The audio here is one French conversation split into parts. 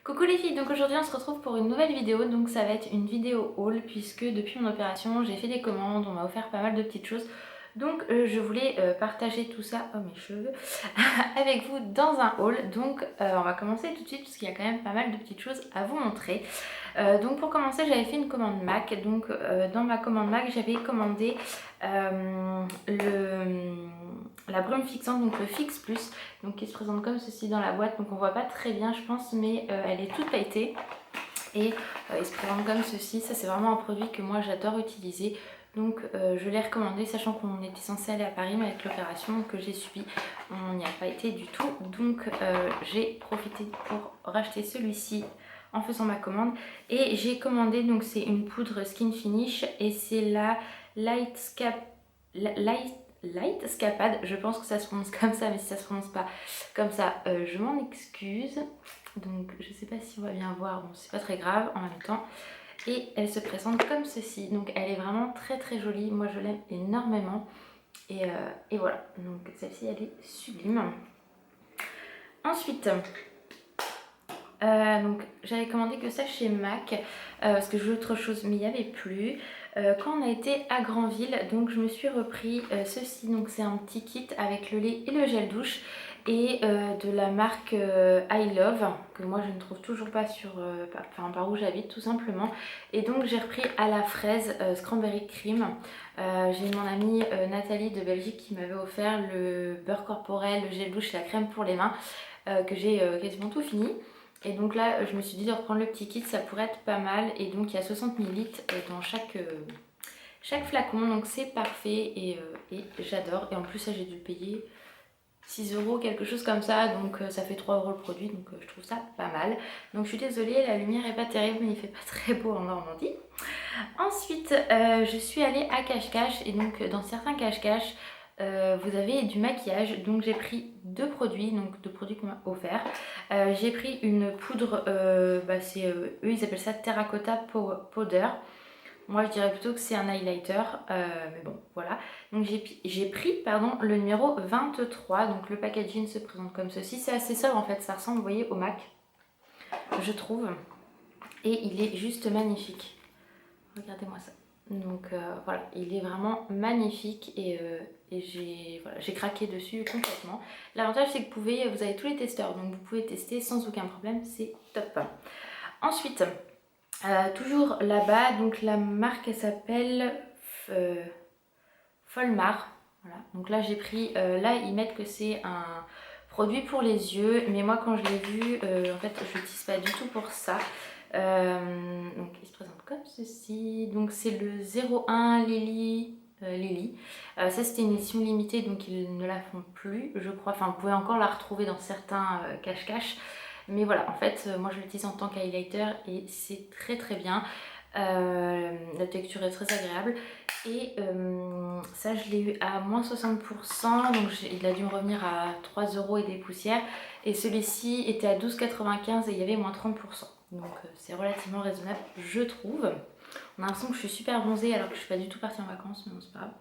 Coucou les filles, donc aujourd'hui on se retrouve pour une nouvelle vidéo, donc ça va être une vidéo haul puisque depuis mon opération j'ai fait des commandes, on m'a offert pas mal de petites choses. Donc je voulais partager tout ça, oh mes cheveux, avec vous dans un haul. Donc on va commencer tout de suite parce qu'il y a quand même pas mal de petites choses à vous montrer. Donc pour commencer j'avais fait une commande MAC, donc dans ma commande MAC j'avais commandé la brume fixante, donc le Fix Plus, donc qui se présente comme ceci dans la boîte, donc on voit pas très bien je pense, mais elle est toute pailletée et il se présente comme ceci. Ça c'est vraiment un produit que moi j'adore utiliser, donc je l'ai recommandé sachant qu'on était censé aller à Paris, mais avec l'opération que j'ai subie on n'y a pas été du tout, donc j'ai profité pour racheter celui-ci en faisant ma commande. Et j'ai commandé, donc c'est une poudre Skin Finish et c'est la Light Scapade, je pense que ça se prononce comme ça, mais si ça se prononce pas comme ça, je m'en excuse. Donc je sais pas si on va bien voir, bon c'est pas très grave en même temps. Et elle se présente comme ceci, donc elle est vraiment très très jolie, moi je l'aime énormément. Et voilà, donc celle-ci elle est sublime. Ensuite, donc j'avais commandé que ça chez MAC parce que je voulais autre chose mais il n'y avait plus. Quand on a été à Granville, donc je me suis repris ceci, donc c'est un petit kit avec le lait et le gel douche et de la marque I Love, que moi je ne trouve toujours pas sur par où j'habite tout simplement. Et donc j'ai repris à la fraise Cranberry Cream. J'ai mon amie Nathalie de Belgique qui m'avait offert le beurre corporel, le gel douche et la crème pour les mains, que j'ai quasiment tout fini. Et donc là je me suis dit de reprendre le petit kit, ça pourrait être pas mal. Et donc il y a 60 ml dans chaque flacon, donc c'est parfait et j'adore. Et en plus ça j'ai dû payer 6 € quelque chose comme ça, donc ça fait 3 € le produit, donc je trouve ça pas mal. Donc je suis désolée, la lumière est pas terrible mais il fait pas très beau en Normandie. Ensuite je suis allée à Cache-Cache et donc dans certains Cache-Cache vous avez du maquillage, donc j'ai pris deux produits qu'on m'a offert. J'ai pris une poudre, eux ils appellent ça Terracotta Powder. Moi je dirais plutôt que c'est un highlighter, mais bon voilà. Donc j'ai pris le numéro 23, donc le packaging se présente comme ceci. C'est assez sobre en fait, ça ressemble, vous voyez, au MAC, je trouve. Et il est juste magnifique. Regardez-moi ça. Donc voilà, il est vraiment magnifique et j'ai craqué dessus complètement. L'avantage c'est que vous avez tous les testeurs, donc vous pouvez tester sans aucun problème, c'est top. Ensuite, toujours là-bas, donc la marque elle s'appelle Folmar. Voilà. Donc là j'ai pris, là ils mettent que c'est un produit pour les yeux, mais moi quand je l'ai vu, en fait je l'utilise pas du tout pour ça. Donc il se présente comme ceci, donc c'est le 01 Lily. Ça c'était une édition limitée, donc ils ne la font plus je crois, enfin vous pouvez encore la retrouver dans certains cache-cache, mais voilà en fait moi je l'utilise en tant qu'highlighter et c'est très très bien. La texture est très agréable et ça je l'ai eu à moins 60%, donc il a dû me revenir à 3 € et des poussières, et celui-ci était à 12,95 et il y avait moins 30%, donc c'est relativement raisonnable je trouve. On a l'impression que je suis super bronzée alors que je suis pas du tout partie en vacances, mais bon c'est pas grave.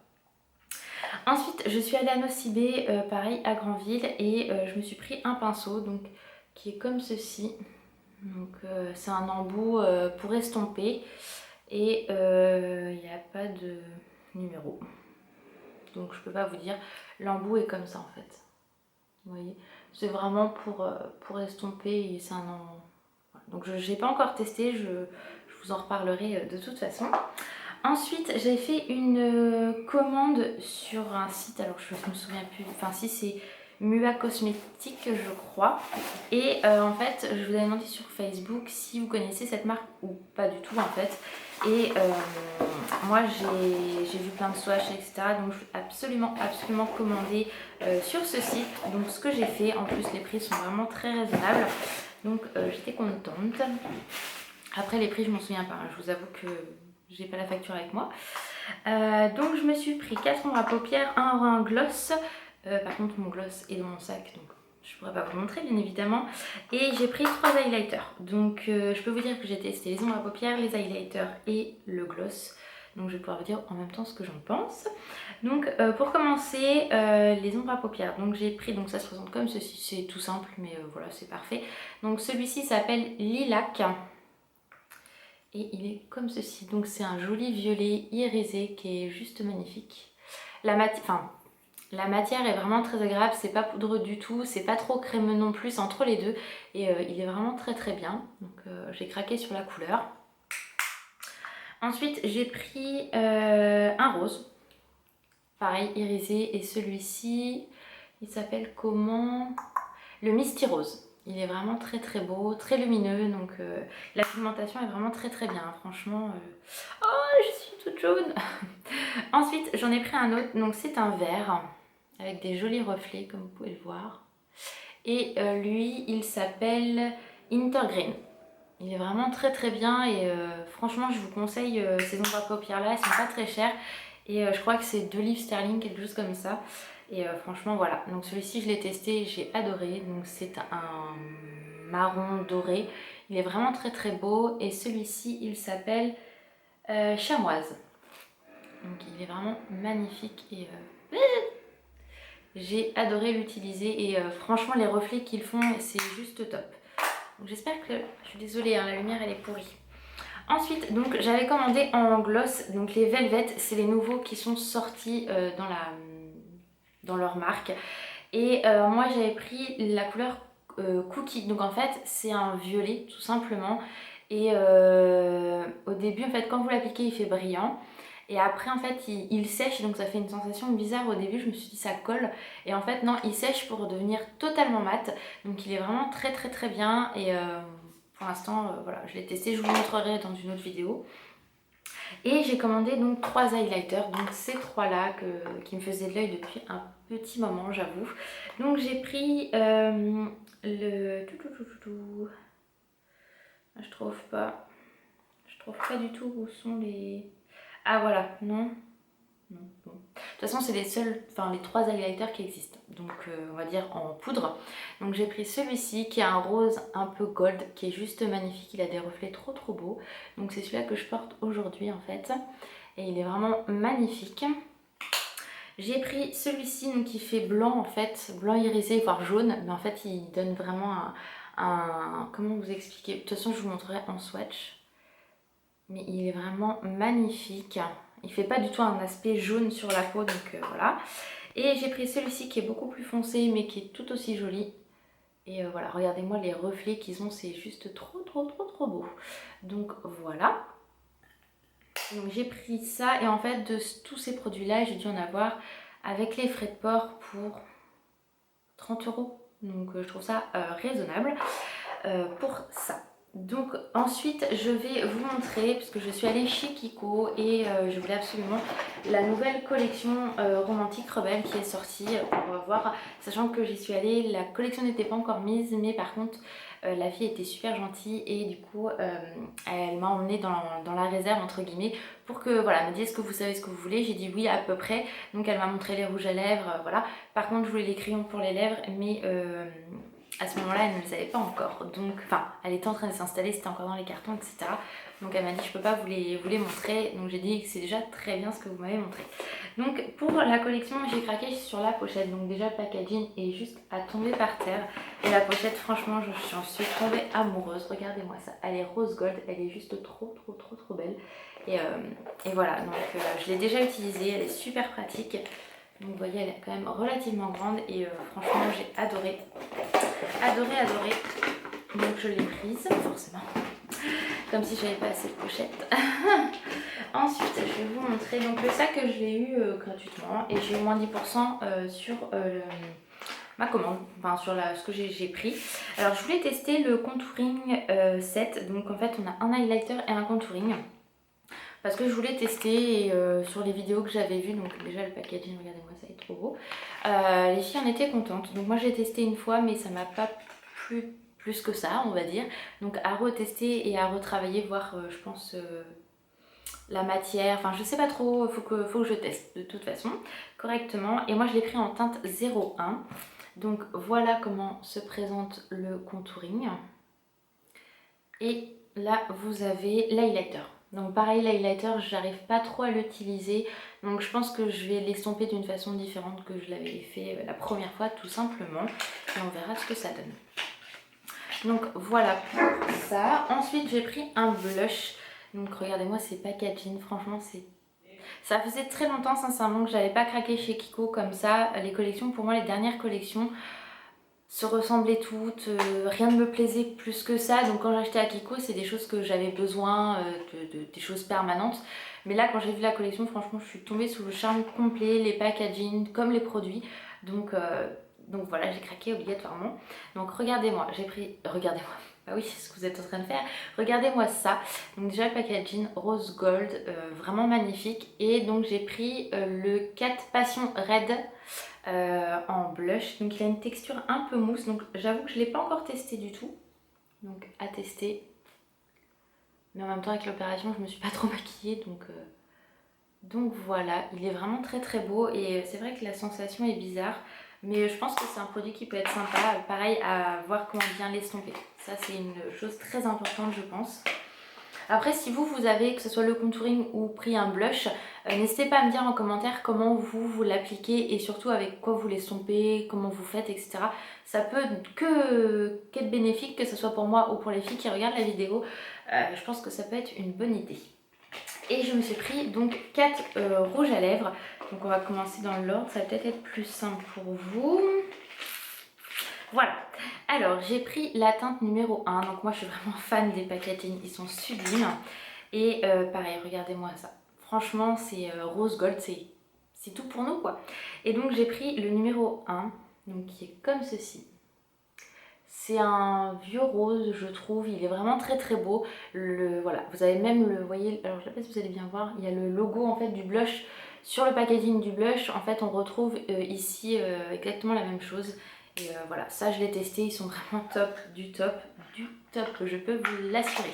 Ensuite je suis allée à Nocibé, pareil à Granville, et je me suis pris un pinceau donc qui est comme ceci. Donc c'est un embout pour estomper et il n'y a pas de numéro, donc je peux pas vous dire. L'embout est comme ça en fait, vous voyez, c'est vraiment pour estomper et c'est un embout. Donc je n'ai pas encore testé, je vous en reparlerai de toute façon. Ensuite j'ai fait une commande sur un site, alors je me souviens plus, enfin si c'est Mua Cosmétique je crois, et en fait je vous avais demandé sur Facebook si vous connaissez cette marque ou pas du tout en fait, et moi j'ai vu plein de swatchs etc, donc je vais absolument commander sur ce site. Donc ce que j'ai fait, en plus les prix sont vraiment très raisonnables, donc j'étais contente. Après les prix je m'en souviens pas, hein, je vous avoue que j'ai pas la facture avec moi. Donc je me suis pris 4 ombres à paupières, un gloss. Par contre mon gloss est dans mon sac, donc je pourrais pas vous le montrer bien évidemment. Et j'ai pris 3 highlighters. Donc je peux vous dire que j'ai testé les ombres à paupières, les highlighters et le gloss. donc je vais pouvoir vous dire en même temps ce que j'en pense. Donc pour commencer, les ombres à paupières, donc j'ai pris, donc ça se présente comme ceci, c'est tout simple mais voilà, c'est parfait. Donc celui-ci s'appelle Lilac et il est comme ceci, donc c'est un joli violet irisé qui est juste magnifique. La matière est vraiment très agréable, c'est pas poudreux du tout, c'est pas trop crémeux non plus, c'est entre les deux et il est vraiment très très bien. Donc j'ai craqué sur la couleur. Ensuite j'ai pris un rose, pareil irisé, et celui-ci il s'appelle comment? Le Misty Rose. Il est vraiment très très beau, très lumineux, donc la pigmentation est vraiment très très bien, franchement. Oh, je suis toute jaune. Ensuite j'en ai pris un autre, donc c'est un vert avec des jolis reflets comme vous pouvez le voir. Et lui il s'appelle Intergreen. Il est vraiment très très bien et franchement je vous conseille ces ombres à paupières là, elles sont pas très chères. Et je crois que c'est 2 livres sterling, quelque chose comme ça. Et franchement voilà, donc celui-ci je l'ai testé, j'ai adoré. Donc c'est un marron doré, il est vraiment très très beau. Et celui-ci il s'appelle Chamoise. Donc il est vraiment magnifique et j'ai adoré l'utiliser. Et franchement les reflets qu'ils font c'est juste top. Donc j'espère que, je suis désolée hein, la lumière elle est pourrie. Ensuite, donc j'avais commandé en gloss, donc les Velvet, c'est les nouveaux qui sont sortis dans leur marque. Et moi j'avais pris la couleur Cookie, donc en fait c'est un violet tout simplement. Et au début en fait quand vous l'appliquez il fait brillant. Et après en fait il sèche, donc ça fait une sensation bizarre. Au début je me suis dit ça colle, et en fait non, il sèche pour devenir totalement mat. Donc il est vraiment très très très bien. Et pour l'instant, voilà, je l'ai testé, je vous le montrerai dans une autre vidéo. Et j'ai commandé donc 3 highlighters, donc ces 3 là qui me faisaient de l'œil depuis un petit moment, j'avoue. Donc j'ai pris le... Je trouve pas du tout où sont les... Ah voilà, non. Non, bon. De toute façon c'est les seuls, enfin les 3 highlighters qui existent, donc on va dire en poudre. Donc j'ai pris celui-ci qui est un rose un peu gold, qui est juste magnifique, il a des reflets trop trop beaux. Donc c'est celui-là que je porte aujourd'hui en fait, et il est vraiment magnifique. J'ai pris celui-ci qui fait blanc en fait, blanc irisé voire jaune, mais en fait il donne vraiment comment vous expliquer, de toute façon je vous montrerai en swatch. Mais il est vraiment magnifique. Il fait pas du tout un aspect jaune sur la peau, donc voilà. Et j'ai pris celui-ci qui est beaucoup plus foncé mais qui est tout aussi joli. Et voilà, regardez-moi les reflets qu'ils ont, c'est juste trop trop trop trop beau. Donc voilà. Donc j'ai pris ça, et en fait de tous ces produits là j'ai dû en avoir avec les frais de port pour 30 €. Donc je trouve ça raisonnable pour ça. Donc ensuite je vais vous montrer, puisque je suis allée chez Kiko et je voulais absolument la nouvelle collection romantique rebelle qui est sortie pour voir, sachant que j'y suis allée, la collection n'était pas encore mise, mais par contre la fille était super gentille et du coup elle m'a emmenée dans la réserve entre guillemets pour que voilà, elle me dise est-ce que vous savez ce que vous voulez. J'ai dit oui à peu près, donc elle m'a montré les rouges à lèvres, voilà. Par contre je voulais les crayons pour les lèvres, mais à ce moment-là, elle ne le savait pas encore. Donc, enfin, elle était en train de s'installer, c'était encore dans les cartons, etc. Donc, elle m'a dit, je peux pas vous les montrer. Donc, j'ai dit que c'est déjà très bien ce que vous m'avez montré. Donc, pour la collection, j'ai craqué sur la pochette. Donc, déjà, le packaging est juste à tomber par terre. Et la pochette, franchement, j'en suis tombée amoureuse. Regardez-moi ça. Elle est rose gold. Elle est juste trop, trop, trop, trop belle. Et voilà. Donc, je l'ai déjà utilisée. Elle est super pratique. Donc vous voyez elle est quand même relativement grande et franchement j'ai adoré. Adoré. Donc je l'ai prise forcément. Comme si j'avais pas assez de pochette. Ensuite je vais vous montrer. Donc le sac je l'ai eu gratuitement et j'ai eu moins 10% sur ma commande. Enfin sur ce que j'ai pris. Alors je voulais tester le contouring set. Donc en fait on a un highlighter et un contouring. Parce que je voulais tester et sur les vidéos que j'avais vues, donc déjà le packaging, regardez-moi ça, est trop beau. Les filles en étaient contentes, donc moi j'ai testé une fois mais ça m'a pas plu plus que ça on va dire. Donc à retester et à retravailler, voir je pense la matière, enfin je sais pas trop, faut que je teste de toute façon correctement. Et moi je l'ai pris en teinte 01. Donc voilà comment se présente le contouring. Et là vous avez l'highlighter. Donc pareil, l'highlighter, j'arrive pas trop à l'utiliser. Donc je pense que je vais l'estomper d'une façon différente que je l'avais fait la première fois, tout simplement. Et on verra ce que ça donne. Donc voilà pour ça. Ensuite, j'ai pris un blush. Donc regardez-moi ces packaging, franchement c'est... Ça faisait très longtemps sincèrement que j'avais pas craqué chez Kiko comme ça. Les collections, pour moi les dernières collections se ressemblaient toutes, rien ne me plaisait plus que ça. Donc quand j'achetais à Kiko, c'est des choses que j'avais besoin, des choses permanentes. Mais là quand j'ai vu la collection, franchement je suis tombée sous le charme complet, les packaging comme les produits. Donc voilà, j'ai craqué obligatoirement. Donc regardez-moi, j'ai pris... Regardez-moi. Bah oui, c'est ce que vous êtes en train de faire. Regardez-moi ça. Donc déjà le packaging rose gold, vraiment magnifique. Et donc j'ai pris le 4 Passion Red en blush. Donc il a une texture un peu mousse. Donc j'avoue que je ne l'ai pas encore testé du tout. Donc à tester. Mais en même temps avec l'opération, je me suis pas trop maquillée. Donc voilà, il est vraiment très très beau. Et c'est vrai que la sensation est bizarre. Mais je pense que c'est un produit qui peut être sympa, pareil à voir comment bien l'estomper. Ça c'est une chose très importante je pense. Après si vous avez, que ce soit le contouring ou pris un blush, n'hésitez pas à me dire en commentaire comment vous l'appliquez et surtout avec quoi vous l'estompez, comment vous faites, etc. Ça peut qu'être bénéfique, que ce soit pour moi ou pour les filles qui regardent la vidéo. Je pense que ça peut être une bonne idée. Et je me suis pris donc 4 rouges à lèvres. Donc on va commencer dans l'ordre, ça va peut-être être plus simple pour vous. Voilà, alors j'ai pris la teinte numéro 1. Donc moi je suis vraiment fan des packaging, ils sont sublimes. Et pareil, regardez-moi ça. Franchement c'est rose gold, c'est tout pour nous quoi. Et donc j'ai pris le numéro 1, donc qui est comme ceci. C'est un vieux rose je trouve, il est vraiment très très beau. Voilà, vous avez même le, vous voyez, alors je sais pas si vous allez bien voir, il y a le logo en fait du blush sur le packaging du blush. En fait on retrouve ici exactement la même chose. Et voilà, ça je l'ai testé, ils sont vraiment top, du top, je peux vous l'assurer.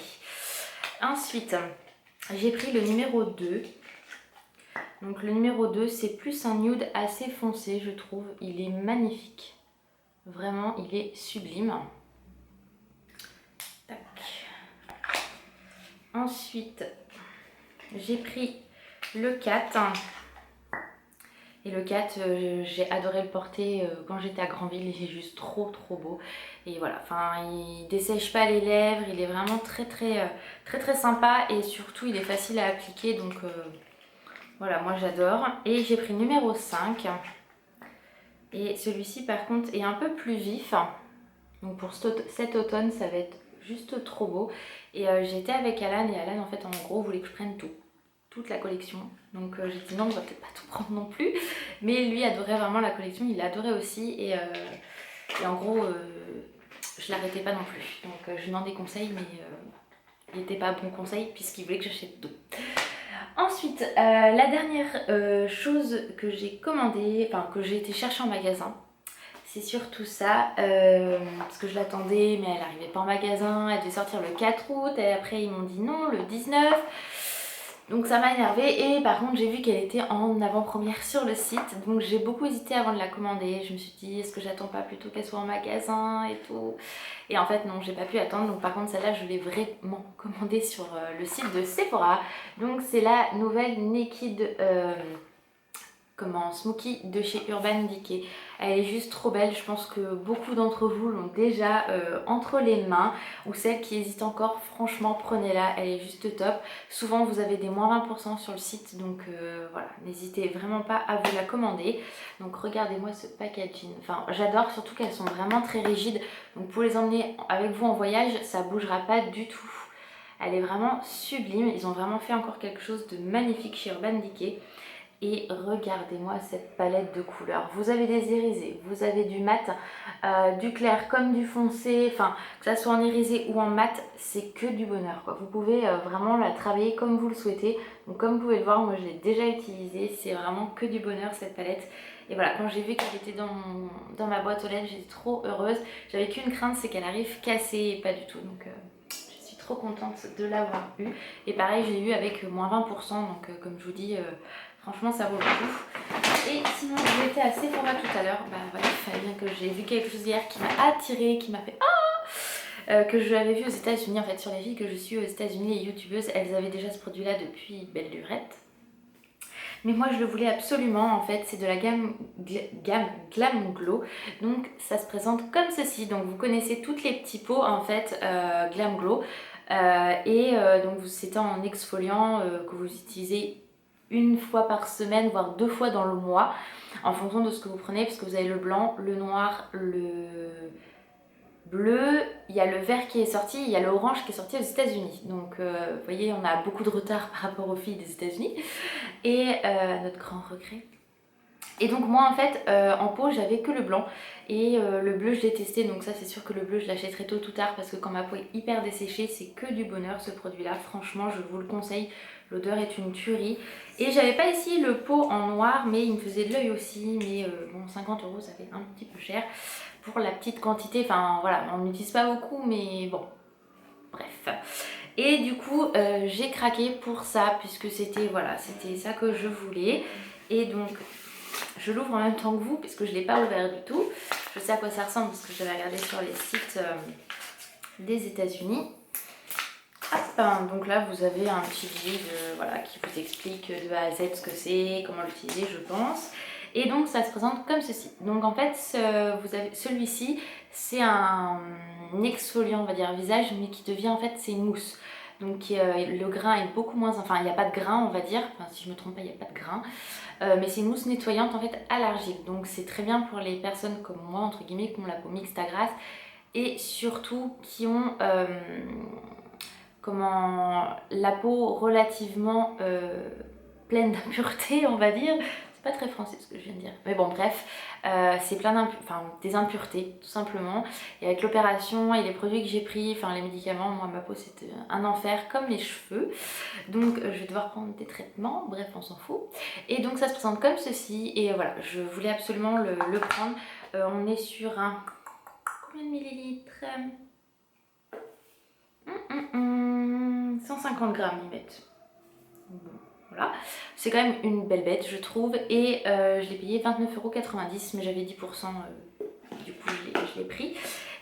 Ensuite, j'ai pris le numéro 2. Donc le numéro 2 c'est plus un nude assez foncé je trouve, il est magnifique. Vraiment, il est sublime. Tac. Ensuite, j'ai pris le 4. Et le 4, j'ai adoré le porter quand j'étais à Granville. Il est juste trop trop beau. Et voilà, enfin, il dessèche pas les lèvres. Il est vraiment très très sympa. Et surtout, il est facile à appliquer. Donc voilà, moi j'adore. Et j'ai pris le numéro 5. Et celui-ci par contre est un peu plus vif. Donc pour cet automne ça va être juste trop beau. Et j'étais avec Alan et Alan en fait en gros voulait que je prenne toute la collection. Donc j'ai dit non, on va peut-être pas tout prendre non plus. Mais lui adorait vraiment la collection, il l'adorait aussi. Et en gros je l'arrêtais pas non plus. Donc je lui demandais des conseils mais il n'était pas bon conseil puisqu'il voulait que j'achète tout. Ensuite, la dernière chose que j'ai commandée, enfin que j'ai été chercher en magasin, c'est surtout ça, parce que je l'attendais mais elle n'arrivait pas en magasin, elle devait sortir le 4 août et après ils m'ont dit non le 19. Donc ça m'a énervée et par contre j'ai vu qu'elle était en avant-première sur le site. Donc j'ai beaucoup hésité avant de la commander. Je me suis dit est-ce que j'attends pas plutôt qu'elle soit en magasin et tout. Et en fait non, j'ai pas pu attendre. Donc par contre celle-là je l'ai vraiment commandée sur le site de Sephora. Donc c'est la nouvelle Naked Smokey de chez Urban Decay. Elle est juste trop belle, je pense que beaucoup d'entre vous l'ont déjà entre les mains, ou celles qui hésitent encore, franchement prenez-la, elle est juste top. Souvent vous avez des moins 20% sur le site, donc voilà, n'hésitez vraiment pas à vous la commander. Donc regardez-moi ce packaging, enfin j'adore surtout qu'elles sont vraiment très rigides, donc pour les emmener avec vous en voyage, ça bougera pas du tout. Elle est vraiment sublime, ils ont vraiment fait encore quelque chose de magnifique chez Urban Decay. Et regardez-moi cette palette de couleurs. Vous avez des irisés, vous avez du mat, du clair comme du foncé, enfin que ça soit en irisé ou en mat, c'est que du bonheur quoi. Vous pouvez vraiment la travailler comme vous le souhaitez. Donc comme vous pouvez le voir, moi je l'ai déjà utilisée, c'est vraiment que du bonheur cette palette. Et voilà, quand j'ai vu qu'elle était dans ma boîte aux lettres, j'étais trop heureuse. J'avais qu'une crainte, c'est qu'elle arrive cassée et pas du tout. Donc je suis trop contente de l'avoir eu. Et pareil, je l'ai eu avec moins 20%, donc comme je vous dis... franchement ça vaut le coup. Et sinon j'étais à Sephora tout à l'heure. Bah voilà, il fallait bien que j'ai vu quelque chose hier qui m'a attirée, qui m'a fait que je l'avais vu aux États-Unis, en fait, sur les filles que je suis aux États-Unis, les youtubeuses, elles avaient déjà ce produit-là depuis belle lurette. Mais moi je le voulais absolument, en fait, c'est de la gamme Glam Glow. Donc ça se présente comme ceci. Donc vous connaissez toutes les petits pots en fait Glam Glow. Donc c'est en exfoliant que vous utilisez une fois par semaine, voire 2 fois dans le mois, en fonction de ce que vous prenez, puisque vous avez le blanc, le noir, le bleu, il y a le vert qui est sorti, il y a l'orange qui est sorti aux États-Unis. Donc vous voyez, on a beaucoup de retard par rapport aux filles des États-Unis. Et notre grand regret. Et donc moi en fait en pot j'avais que le blanc et le bleu je l'ai testé, donc ça c'est sûr que le bleu je l'achèterai tôt ou tard parce que quand ma peau est hyper desséchée c'est que du bonheur ce produit là, franchement je vous le conseille, l'odeur est une tuerie. Et j'avais pas ici le pot en noir mais il me faisait de l'œil aussi, mais bon 50 € ça fait un petit peu cher pour la petite quantité, enfin voilà on n'utilise pas beaucoup mais bon bref. Et du coup j'ai craqué pour ça puisque c'était voilà, c'était ça que je voulais. Et donc je l'ouvre en même temps que vous puisque je ne l'ai pas ouvert du tout. Je sais à quoi ça ressemble parce que j'avais regardé sur les sites des États-Unis. Donc là vous avez un petit guide voilà, qui vous explique de A à Z ce que c'est, comment l'utiliser je pense. Et donc ça se présente comme ceci. Donc en fait vous avez celui-ci, c'est un exfoliant on va dire visage, mais qui devient en fait c'est une mousse. Donc le grain est beaucoup moins, enfin il n'y a pas de grain on va dire, enfin si je me trompe pas il n'y a pas de grain. Mais c'est une mousse nettoyante en fait à l'argile. Donc c'est très bien pour les personnes comme moi entre guillemets qui ont la peau mixte à grasse et surtout qui ont la peau relativement pleine d'impuretés on va dire. C'est pas très français ce que je viens de dire, mais bon bref, c'est plein des impuretés tout simplement. Et avec l'opération et les produits que j'ai pris, enfin les médicaments, moi ma peau c'était un enfer comme les cheveux. Donc je vais devoir prendre des traitements, bref on s'en fout. Et donc ça se présente comme ceci et voilà, je voulais absolument le prendre. On est sur un... combien de millilitres 150 grammes ils mettent. Bon, voilà, c'est quand même une belle bête je trouve et je l'ai payé 29,90 €, mais j'avais 10%, du coup je l'ai pris.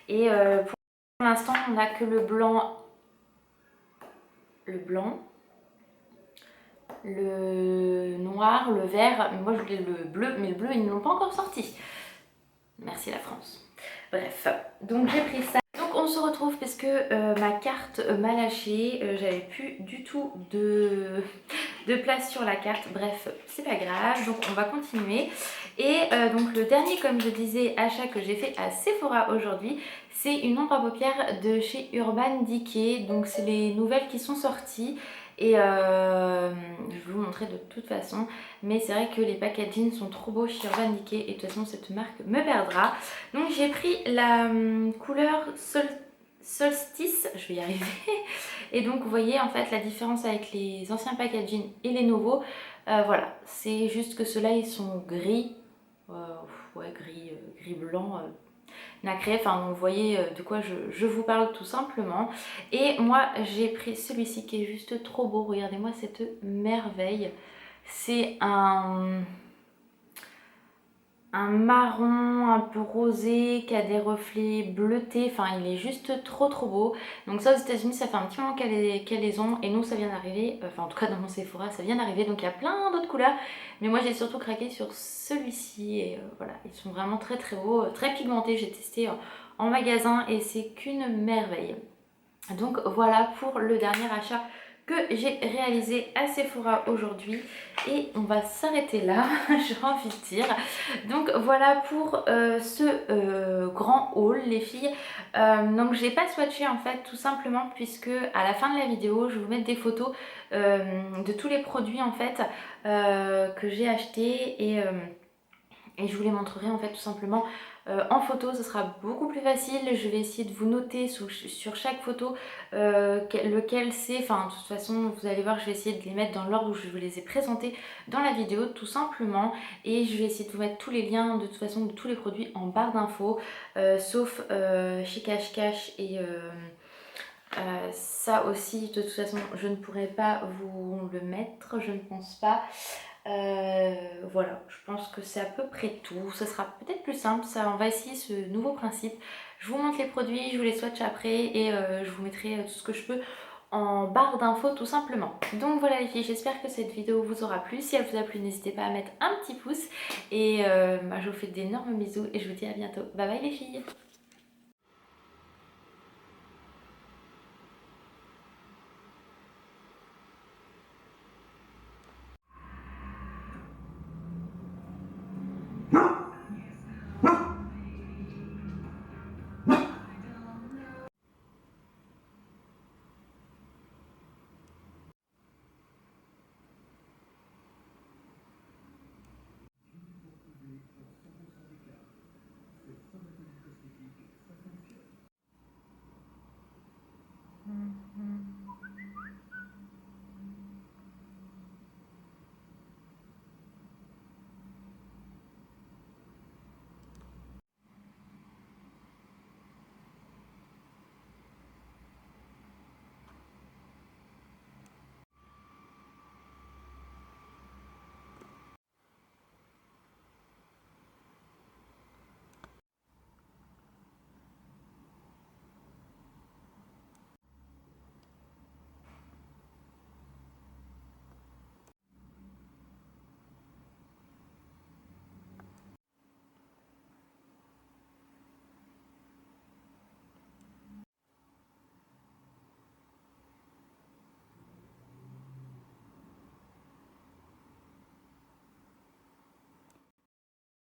Et pour l'instant on n'a que le blanc, le noir, le vert, moi je voulais le bleu, mais le bleu ils ne l'ont pas encore sorti. Merci la France. Bref, donc j'ai pris ça. Donc on se retrouve parce que ma carte m'a lâché, j'avais plus du tout de place sur la carte, bref c'est pas grave, donc on va continuer. Et donc le dernier, comme je disais, achat que j'ai fait à Sephora aujourd'hui, c'est une ombre à paupières de chez Urban Decay. Donc c'est les nouvelles qui sont sorties et je vais vous montrer de toute façon, mais c'est vrai que les packaging sont trop beaux chez Urban Decay et de toute façon cette marque me perdra. Donc j'ai pris la couleur Solstice, je vais y arriver. Et donc vous voyez en fait la différence avec les anciens packaging et les nouveaux. Voilà, c'est juste que ceux-là ils sont gris, ouais gris blanc, nacré. Enfin vous voyez de quoi je vous parle tout simplement. Et moi j'ai pris celui-ci qui est juste trop beau. Regardez-moi cette merveille. C'est un marron un peu rosé qui a des reflets bleutés, enfin il est juste trop beau. Donc ça aux États-Unis ça fait un petit moment qu'elles les ont et nous ça vient d'arriver, enfin en tout cas dans mon Sephora ça vient d'arriver, donc il y a plein d'autres couleurs mais moi j'ai surtout craqué sur celui-ci et voilà, ils sont vraiment très beaux, très pigmentés. J'ai testé en magasin et c'est qu'une merveille. Donc voilà pour le dernier achat que j'ai réalisé à Sephora aujourd'hui et on va s'arrêter là, j'ai envie de dire. Donc voilà pour ce grand haul les filles. Donc je n'ai pas swatché en fait tout simplement puisque à la fin de la vidéo je vais vous mettre des photos de tous les produits en fait que j'ai achetés et je vous les montrerai en fait tout simplement en photo. Ce sera beaucoup plus facile. Je vais essayer de vous noter sur chaque photo lequel c'est. Enfin de toute façon vous allez voir, je vais essayer de les mettre dans l'ordre où je vous les ai présentés dans la vidéo tout simplement. Et je vais essayer de vous mettre tous les liens de toute façon de tous les produits en barre d'infos sauf chez Cash Cash et ça aussi de toute façon je ne pourrai pas vous le mettre, je ne pense pas. Voilà, je pense que c'est à peu près tout. Ce sera peut-être plus simple, ça, on va essayer ce nouveau principe. Je vous montre les produits, je vous les swatch après et je vous mettrai tout ce que je peux en barre d'infos tout simplement. Donc voilà les filles, j'espère que cette vidéo vous aura plu. Si elle vous a plu, n'hésitez pas à mettre un petit pouce et je vous fais d'énormes bisous et je vous dis à bientôt. Bye bye les filles.